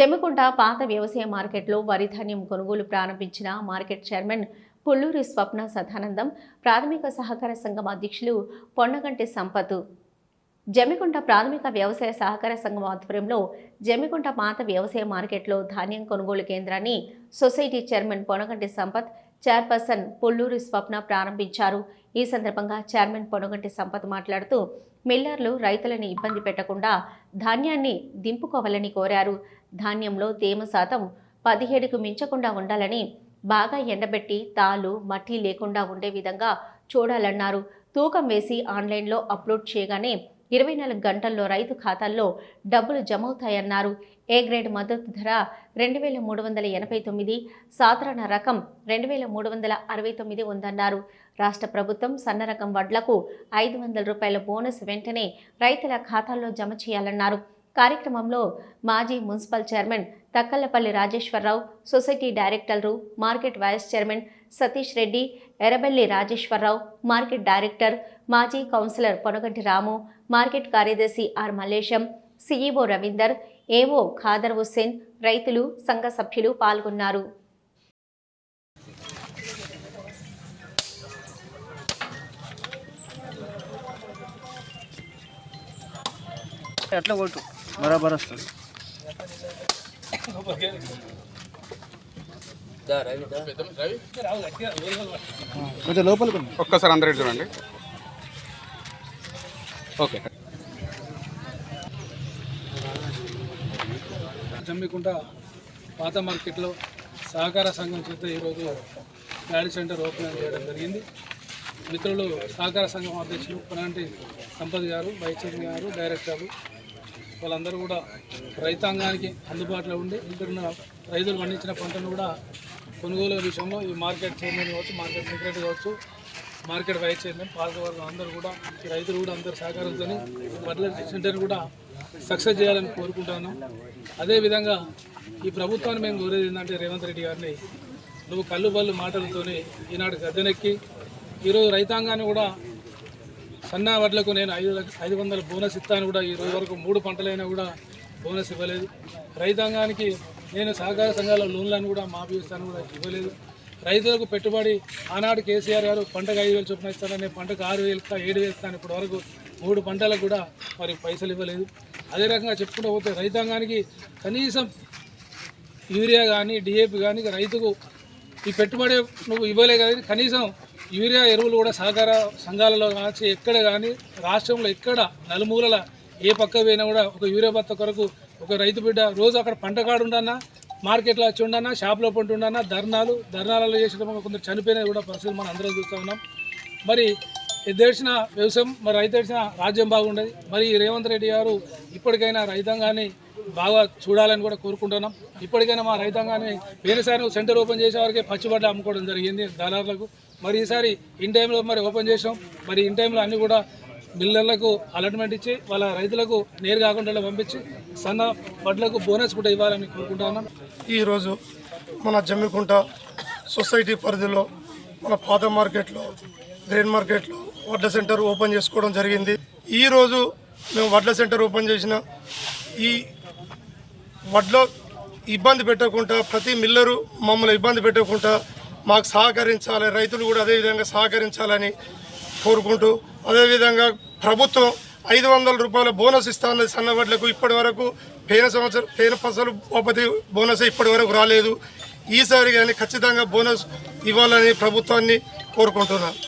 జమ్మికుంట పాత వ్యవసాయ మార్కెట్లో వరి ధాన్యం కొనుగోలు ప్రారంభించిన మార్కెట్ చైర్మన్ పుల్లూరి స్వప్న సదానందం, ప్రాథమిక సహకార సంఘం అధ్యక్షులు పొన్నగంటి సంపత్. జమ్మికుంట ప్రాథమిక వ్యవసాయ సహకార సంఘం ఆధ్వర్యంలో జమ్మికుంట పాత వ్యవసాయ మార్కెట్లో ధాన్యం కొనుగోలు కేంద్రాన్ని సొసైటీ చైర్మన్ పొన్నగంటి సంపత్, చైర్పర్సన్ పుల్లూరి స్వప్న ప్రారంభించారు. ఈ సందర్భంగా చైర్మన్ పొన్నగంటి సంపత్ మాట్లాడుతూ మిల్లర్లు రైతులను ఇబ్బంది పెట్టకుండా ధాన్యాన్ని దింపుకోవాలని కోరారు. ధాన్యంలో తేమ శాతం 17కు మించకుండా ఉండాలని, బాగా ఎండబెట్టి తాలు మట్టి లేకుండా ఉండే విధంగా చూడాలన్నారు. తూకం వేసి ఆన్లైన్లో అప్లోడ్ చేయగానే 24 గంటల్లో రైతు ఖాతాల్లో డబ్బులు జమవుతాయన్నారు. ఏ గ్రేడ్ మద్దతు ధర 2389, సాధారణ రకం 2369 ఉందన్నారు. రాష్ట్ర ప్రభుత్వం సన్న రకం వడ్లకు 500 రూపాయల బోనస్ వెంటనే రైతుల ఖాతాల్లో జమ చేయాలన్నారు. కార్యక్రమంలో మాజీ municipal chairman Thakkalapalli Rajeshwararao, society డైరెక్టర్లు, market vice chairman Satish Reddy, Errabelli Rajeshwararao, market director, మాజీ కౌన్సిలర్ పొనగంటి రాము, మార్కెట్ కార్యదర్శి R Mallesham, CEO Ravinder, AO Khader Hussain, రైతులు, సంఘ సభ్యులు పాల్గొన్నారు. ఎట్లా కొట్టు బరాబర్ వస్తుంది. కొంచెం లోపలికి ఒక్కసారి అందరూ చూడండి. ఓకే. జమ్మికుంట పాత మార్కెట్లో సహకార సంఘం చేత ఈరోజు డాడీ సెంటర్ ఓపెన్ చేయడం జరిగింది. మిత్రులు సహకార సంఘం అధ్యక్షులు పొన్నగంటి సంపత్ గారు, వైస్ చైర్మన్ గారు, డైరెక్టర్లు వాళ్ళందరూ కూడా రైతాంగానికి అందుబాటులో ఉండి ఇంటున్న రైతులు పండించిన పంటను కూడా కొనుగోలు విషయంలో ఈ మార్కెట్ చైర్మన్ కావచ్చు, మార్కెట్ సెక్రటరీ కావచ్చు, మార్కెట్ వైస్ చైర్మన్, పాలకవర్గం అందరూ కూడా ఈ రైతులు కూడా అందరూ సహకారంతో వడ్ల సెంటర్ కూడా సక్సెస్ చేయాలని కోరుకుంటున్నాం. అదేవిధంగా ఈ ప్రభుత్వాన్ని మేము కోరేది ఏంటంటే రేవంత్ రెడ్డి గారిని, నువ్వు కళ్ళు బళ్ళు మాటలతోనే ఈనాడు గద్దెనెక్కి ఈరోజు రైతాంగాన్ని కూడా సన్న వడ్లకు నేను 500 బోనస్ ఇస్తాను కూడా ఈ రోజు వరకు 3 పంటలైనా కూడా బోనస్ ఇవ్వలేదు. రైతాంగానికి నేను సహకార సంఘాల లోన్లను కూడా మాఫీ ఇస్తాను కూడా ఇవ్వలేదు. రైతులకు పెట్టుబడి ఆనాడు కేసీఆర్ గారు పంటకు 5,000 చొప్పున ఇస్తానని పంటకు 6,000 ఇస్తా, 7,000 ఇస్తాను, ఇప్పటి వరకు 3 పంటలకు కూడా మరి పైసలు ఇవ్వలేదు. అదే రకంగా చెప్పుకుంటూ పోతే రైతాంగానికి కనీసం యూరియా కానీ డిఏపి కానీ రైతుకు ఈ పెట్టుబడి నువ్వు ఇవ్వలే కానీ కనీసం యూరియా ఎరువులు కూడా సహకార సంఘాలలో కావచ్చు ఎక్కడ కానీ రాష్ట్రంలో ఎక్కడ నలుమూలల ఏ పక్క పోయినా కూడా ఒక యూరియా బత్త కొరకు ఒక రైతు బిడ్డ రోజు అక్కడ పంట కాడు ఉండన్నా, మార్కెట్లో వచ్చి ఉండన్నా, షాప్లో పంట ఉండన్నా, ధర్నాలలో చేసిన కొందరు చనిపోయినా కూడా పరిస్థితులు మనం అందరం చూస్తూ ఉన్నాం. మరి ఎద్దేసిన వ్యవసాయం, మరి రైతు ఏడ్చిన రాజ్యం బాగుండేది. మరి రేవంత్ రెడ్డి గారు ఇప్పటికైనా రైతాంగాన్ని బాగా చూడాలని కూడా కోరుకుంటున్నాం. ఇప్పటికైనా మా రైతాంగాన్ని పోయినసారి సెంటర్ ఓపెన్ చేసే వారికి పచ్చిబడ్డ అమ్ముకోవడం జరిగింది దళారులకు. మరి ఈసారి ఇన్ టైంలో మరి ఓపెన్ చేసాం. మరి ఇన్ టైంలో అన్నీ కూడా మిల్లర్లకు అలాట్మెంట్ ఇచ్చి వాళ్ళ రైతులకు నేరు కాకుండా పంపించి సన్న వడ్లకు బోనస్ కూడా ఇవ్వాలని కోరుకుంటున్నాం. ఈరోజు మన జమ్మికుంట సొసైటీ పరిధిలో మన పాత మార్కెట్లో, గ్రెయిన్ మార్కెట్లో వడ్ల సెంటర్ ఓపెన్ చేసుకోవడం జరిగింది. ఈరోజు మేము వడ్ల సెంటర్ ఓపెన్ చేసిన ఈ వడ్ల ఇబ్బంది పెట్టకుండా ప్రతి మిల్లరు మమ్మల్ని ఇబ్బంది పెట్టకుండా మాకు సహకరించాలి, రైతులు కూడా అదేవిధంగా సహకరించాలని కోరుకుంటూ, అదేవిధంగా ప్రభుత్వం 500 రూపాయల బోనస్ ఇస్తానన్నది సన్న వడ్లకు. ఇప్పటి వరకు పోయిన ఫసలు బాపతి బోనస్ ఇప్పటి వరకు రాలేదు. ఈసారి కానీ ఖచ్చితంగా బోనస్ ఇవ్వాలని ప్రభుత్వాన్ని కోరుకుంటున్నాను.